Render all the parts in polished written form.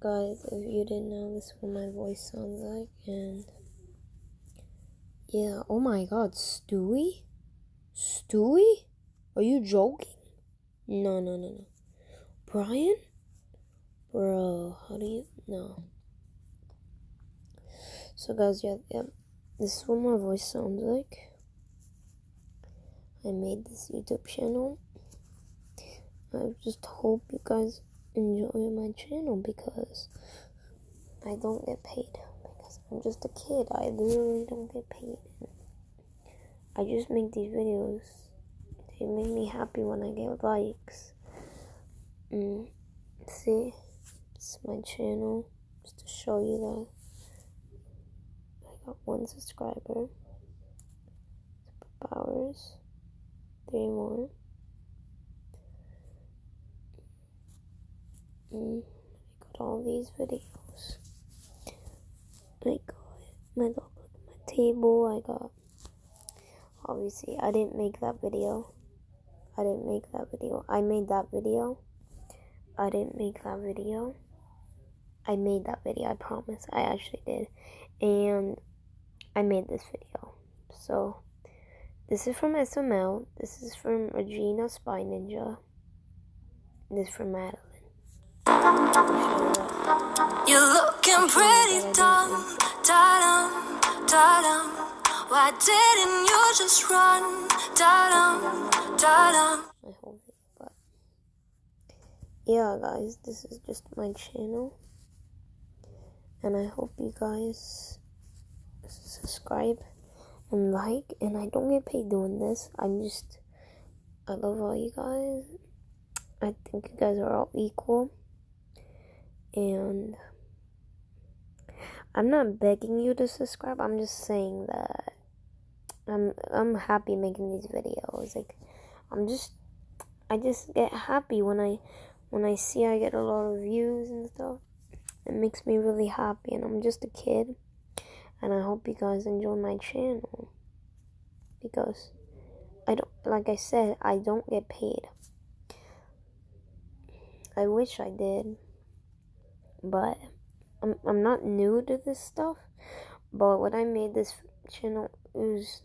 Guys, if you didn't know, this is what my voice sounds like, and yeah, oh my god, Stewie? Stewie? Are you joking? No. Brian? Bro, how do you, no. So guys, yeah, this is what my voice sounds like. I made this YouTube channel. I just hope you guys enjoy my channel because I don't get paid. Because I'm just a kid. I literally don't get paid. I just make these videos. They make me happy when I get likes. See, it's my channel. Just to show you that I got 1 subscriber. Superpowers. 3 more. I got all these videos. I got my dog at my table. I got, obviously, I didn't make that video. I made that video. I didn't make that video. I made that video, I promise. I actually did. And I made this video. So, this is from SML. This is from Regina Spy Ninja. This is from Madeline. You're looking pretty dumb, da-dum, da-dum. Why didn't you just run, da-dum, da-dum? My whole video, but yeah, guys, this is just my channel, and I hope you guys subscribe and like. And I don't get paid doing this. I love all you guys. I think you guys are all equal. And I'm not begging you to subscribe. I'm just saying that I'm happy making these videos. Like I just get happy when I see I get a lot of views and stuff. It makes me really happy, and I'm just a kid. And I hope you guys enjoy my channel because like I said, I don't get paid. I wish I did. But I'm not new to this stuff. But when I made this channel, it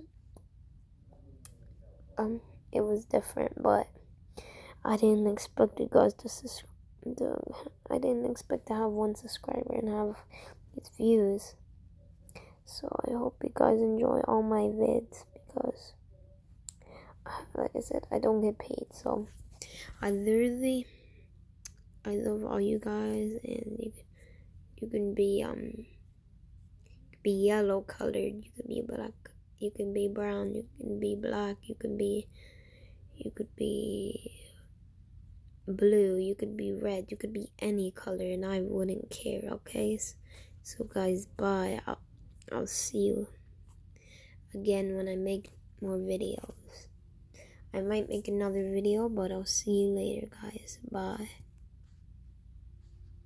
was different. But I didn't expect you guys to I didn't expect to have 1 subscriber and have these views. So I hope you guys enjoy all my vids because, like I said, I don't get paid. So I love all you guys, and you can be yellow colored, you can be black, you can be brown, you can be black, you could be blue, you could be red, you could be any color, and I wouldn't care. Okay, so guys, bye. I'll see you again when I make more videos. I might make another video, but I'll see you later, guys. Bye.